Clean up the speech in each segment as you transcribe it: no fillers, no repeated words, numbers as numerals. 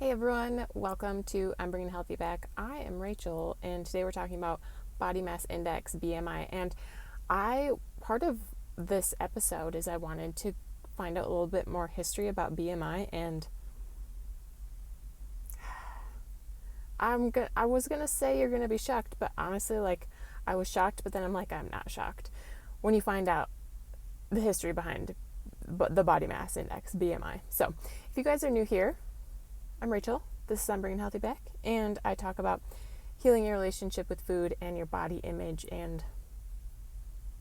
Hey everyone, welcome to I'm Bringing Healthy Back. I am Rachel, and today we're talking about body mass index, BMI. And part of this episode is I wanted to find out a little bit more history about BMI, and I was gonna say you're gonna be shocked, but honestly, I was shocked, but then I'm like, I'm not shocked when you find out the history behind the body mass index, BMI. So if you guys are new here, I'm Rachel. This is I'm Bringing Healthy Back, and I talk about healing your relationship with food and your body image and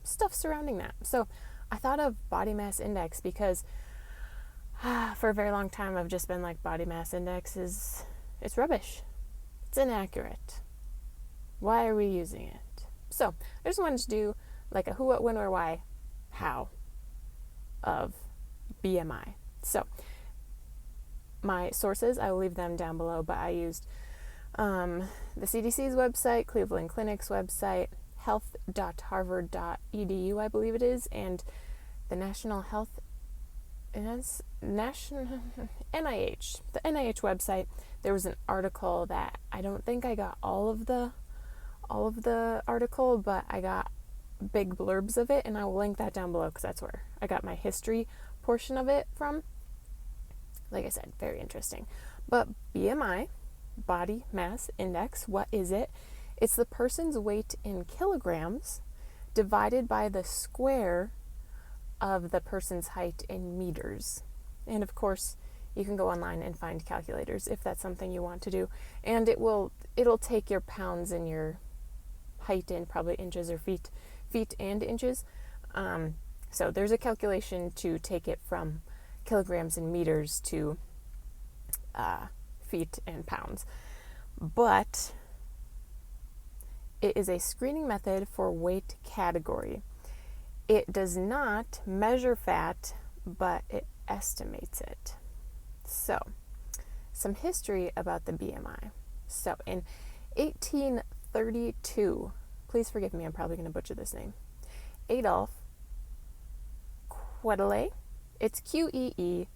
stuff surrounding that. So I thought of body mass index because for a very long time I've just been like, body mass index it's rubbish. It's inaccurate. Why are we using it? So I just wanted to do like a who, what, when, where, why, how of BMI. So my sources, I will leave them down below, but I used the CDC's website, Cleveland Clinic's website, health.harvard.edu, I believe it is, and the National Health, NIH, the NIH website. There was an article that I don't think I got all of the article, but I got big blurbs of it, and I will link that down below because that's where I got my history portion of it from. Like I said, very interesting. But BMI, body mass index, what is it? It's the person's weight in kilograms divided by the square of the person's height in meters. And of course, you can go online and find calculators if that's something you want to do. And it'll take your pounds and your height in probably inches or feet and inches. So there's a calculation to take it from kilograms and meters to feet and pounds. But it is a screening method for weight category. It does not measure fat, but it estimates it. So, some history about the BMI. So, in 1832, please forgive me, I'm probably going to butcher this name, Adolf Quetelet. It's Queuetelet.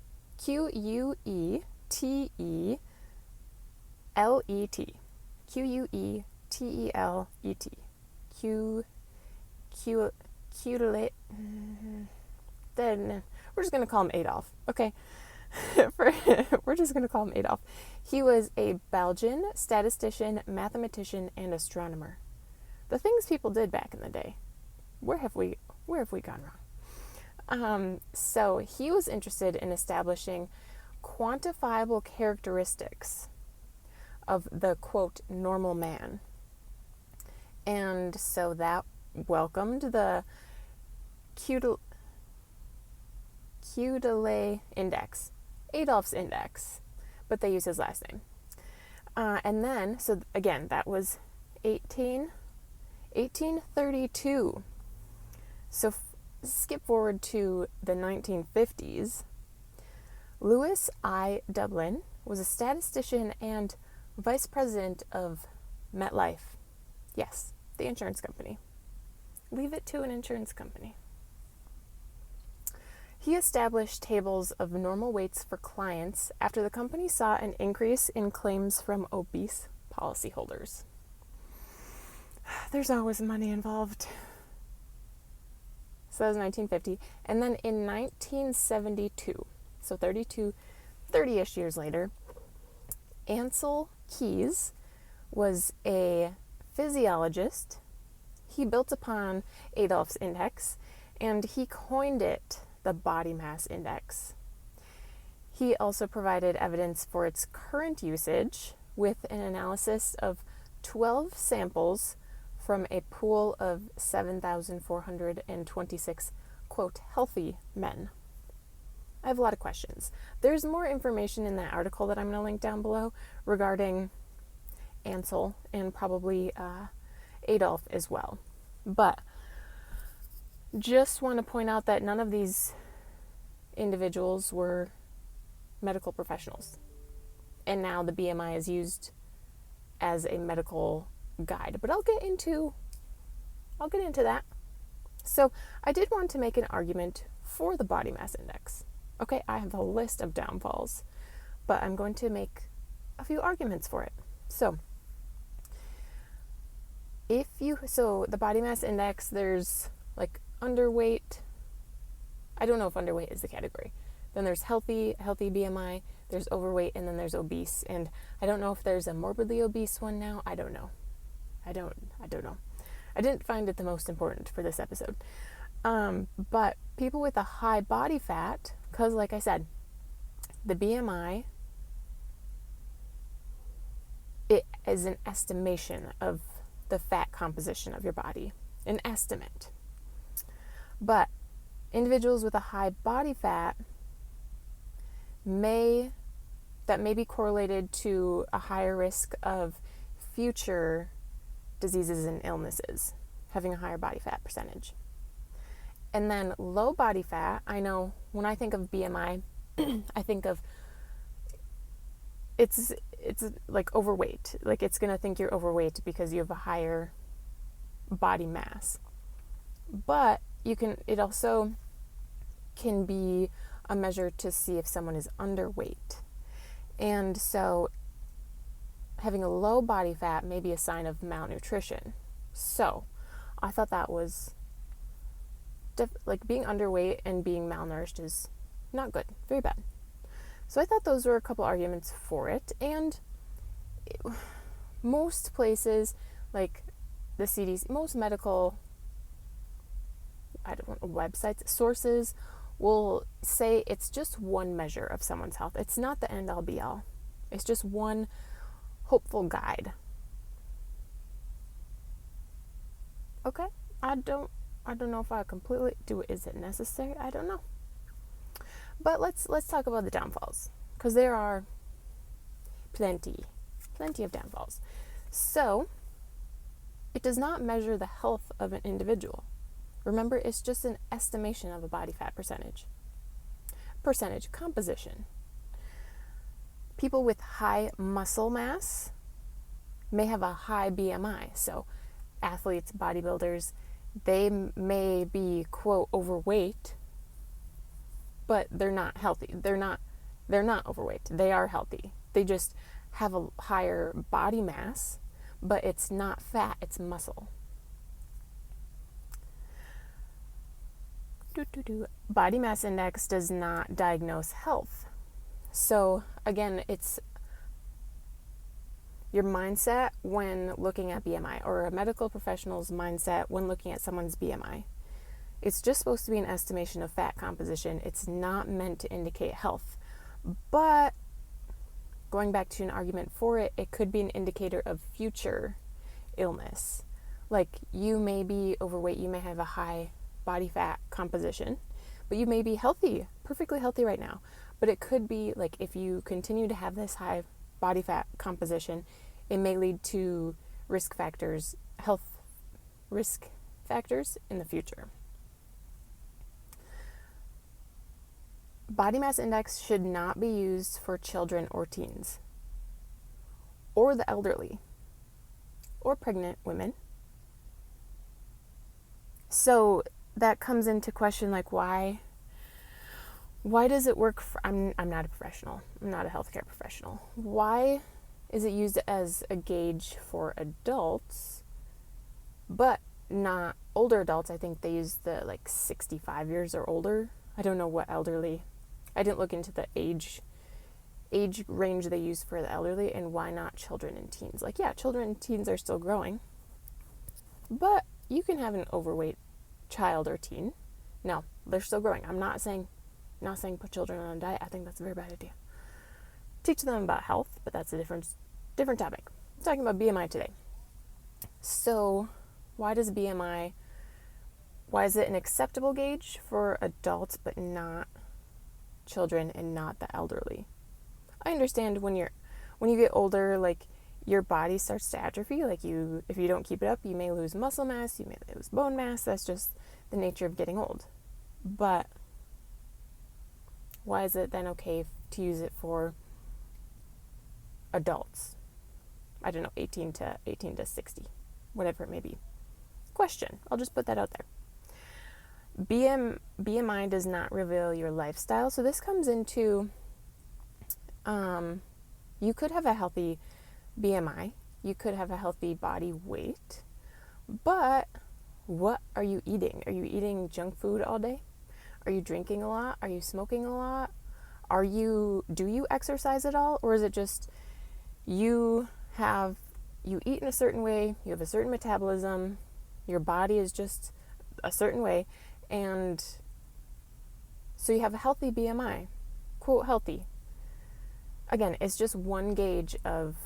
Quetelet. Then we're just going to call him Adolf. Okay. We're just going to call him Adolf. He was a Belgian statistician, mathematician, and astronomer. The things people did back in the day. Where have we gone wrong? So he was interested in establishing quantifiable characteristics of the, quote, normal man. And so that welcomed the Quetelet index, Adolf's index, but they use his last name. And then, so again, that was 1832. So skip forward to the 1950s. Lewis I. Dublin was a statistician and vice president of MetLife. Yes, the insurance company. Leave it to an insurance company. He established tables of normal weights for clients after the company saw an increase in claims from obese policyholders. There's always money involved. So that was 1950. And then in 1972, so 30-ish years later, Ansel Keys was a physiologist. He built upon Adolf's index, and he coined it the body mass index. He also provided evidence for its current usage with an analysis of 12 samples from a pool of 7,426, quote, healthy men. I have a lot of questions. There's more information in that article that I'm going to link down below regarding Ansel and probably Adolf as well. But just want to point out that none of these individuals were medical professionals. And now the BMI is used as a medical guide, but I'll get into that. So I did want to make an argument for the body mass index. Okay, I have a list of downfalls, but I'm going to make a few arguments for it. So the body mass index, there's like underweight. I don't know if underweight is the category. Then there's healthy BMI, there's overweight, and then there's obese. And I don't know if there's a morbidly obese one now. I don't know. I don't know. I didn't find it the most important for this episode. But people with a high body fat, because like I said, the BMI, it is an estimation of the fat composition of your body, an estimate. But individuals with a high body fat may be correlated to a higher risk of future diseases and illnesses, having a higher body fat percentage. And then low body fat, I know when I think of BMI, I think of it's like overweight. Like it's going to think you're overweight because you have a higher body mass. But it also can be a measure to see if someone is underweight. And so having a low body fat may be a sign of malnutrition. So I thought that was like being underweight and being malnourished is not good, very bad. So I thought those were a couple arguments for it. And most places, like the CDC, most medical, websites, sources will say it's just one measure of someone's health. It's not the end all be all. It's just one hopeful guide. Okay, I don't know if I completely do. Is it necessary? I don't know. But let's talk about the downfalls, because there are plenty of downfalls. So it does not measure the health of an individual. Remember, it's just an estimation of a body fat percentage composition. People with high muscle mass may have a high BMI. So athletes, bodybuilders, they may be, quote, overweight, but they're not healthy. They're not overweight. They are healthy. They just have a higher body mass, but it's not fat, it's muscle. Body mass index does not diagnose health. So again, it's your mindset when looking at BMI, or a medical professional's mindset when looking at someone's BMI. It's just supposed to be an estimation of fat composition. It's not meant to indicate health. But going back to an argument for it, it could be an indicator of future illness. Like you may be overweight, you may have a high body fat composition, but you may be healthy, perfectly healthy right now. But it could be like if you continue to have this high body fat composition, it may lead to health risk factors in the future. Body mass index should not be used for children or teens, or the elderly, or pregnant women. So that comes into question, like why does it work for, I'm not a professional. I'm not a healthcare professional. Why is it used as a gauge for adults, but not older adults? I think they use the 65 years or older. I don't know what elderly. I didn't look into the age range they use for the elderly, and why not children and teens? Children and teens are still growing, but you can have an overweight child or teen. No, they're still growing. I'm not saying put children on a diet. I think that's a very bad idea. Teach them about health, but that's a different topic. I'm talking about BMI today. So why is it an acceptable gauge for adults but not children and not the elderly? I understand when you get older, your body starts to atrophy. If you don't keep it up, you may lose muscle mass, you may lose bone mass. That's just the nature of getting old. But why is it then okay to use it for adults? I don't know, 18 to 60, whatever it may be. Question. I'll just put that out there. BMI does not reveal your lifestyle. So this comes into You could have a healthy BMI, you could have a healthy body weight, but what are you eating? Are you eating junk food all day? Are you drinking a lot? Are you smoking a lot? Do you exercise at all? Or is it just you eat in a certain way, you have a certain metabolism, your body is just a certain way, and so you have a healthy BMI, quote healthy. Again, it's just one gauge of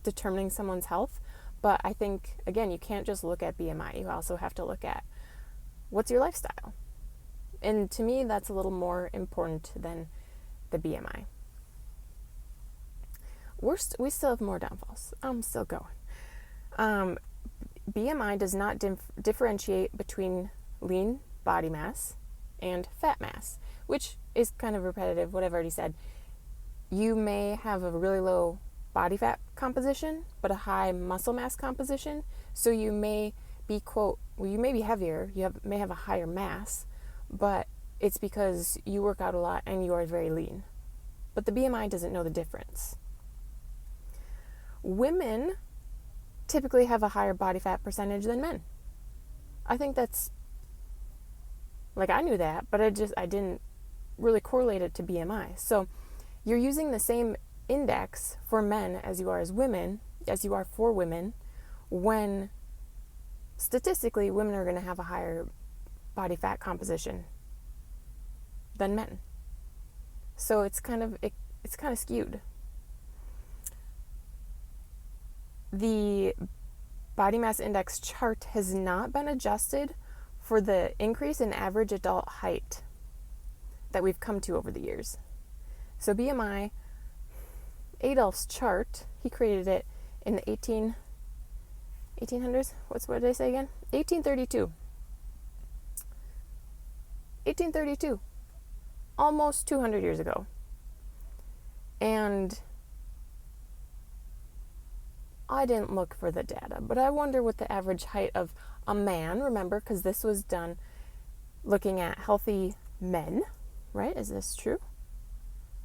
determining someone's health, but I think, again, you can't just look at BMI, you also have to look at what's your lifestyle. And to me, that's a little more important than the BMI. We still have more downfalls. I'm still going. BMI does not differentiate between lean body mass and fat mass, which is kind of repetitive, what I've already said. You may have a really low body fat composition, but a high muscle mass composition. So you may be, quote, you may be heavier, may have a higher mass, but it's because you work out a lot and you are very lean. But the BMI doesn't know the difference. Women typically have a higher body fat percentage than men. I think that's, like, I knew that, but I didn't really correlate it to BMI. So you're using the same index for men as you are for women, when statistically women are going to have a higher body fat composition than men. So it's kind of skewed. The body mass index chart has not been adjusted for the increase in average adult height that we've come to over the years. So BMI, Adolph's chart, he created it in the 1800s. What did I say again? 1832. 1832. Almost 200 years ago. And I didn't look for the data, but I wonder what the average height of a man, remember, because this was done looking at healthy men, right? Is this true?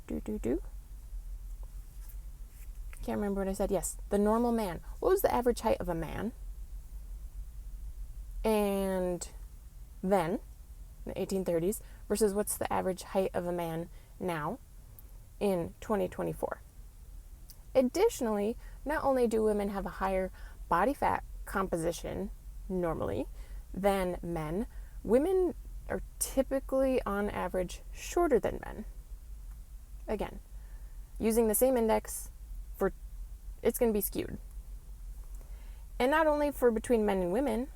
Can't remember what I said. Yes, the normal man. What was the average height of a man? And then, in the 1830s, versus what's the average height of a man now in 2024? Additionally, not only do women have a higher body fat composition normally than men, women are typically on average shorter than men. Again, using the same index, it's going to be skewed. And not only for between men and women,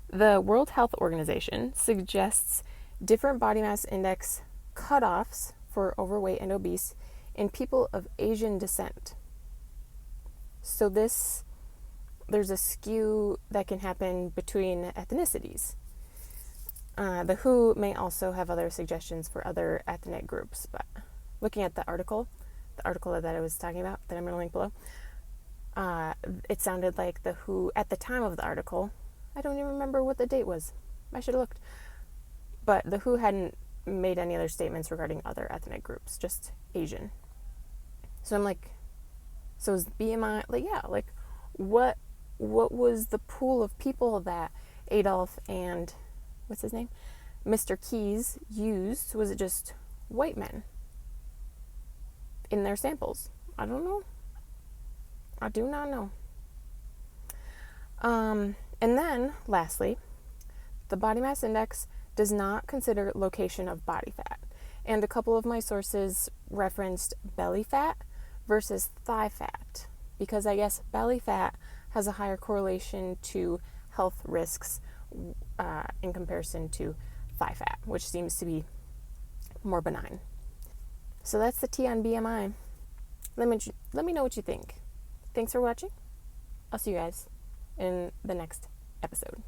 the World Health Organization suggests different body mass index cutoffs for overweight and obese in people of Asian descent. So there's a skew that can happen between ethnicities. The WHO may also have other suggestions for other ethnic groups, but looking at the article that I was talking about, that I'm going to link below, it sounded like the WHO, at the time of the article, I don't even remember what the date was. I should have looked. But the WHO hadn't made any other statements regarding other ethnic groups, just Asian. So I'm like, so is BMI, what was the pool of people that Adolf and, what's his name? Mr. Keyes used? Was it just white men in their samples? I don't know. I do not know. And then, lastly, the body mass index does not consider location of body fat. And a couple of my sources referenced belly fat versus thigh fat, because I guess belly fat has a higher correlation to health risks in comparison to thigh fat, which seems to be more benign. So that's the tea on BMI. Let me know what you think. Thanks for watching. I'll see you guys in the next episode.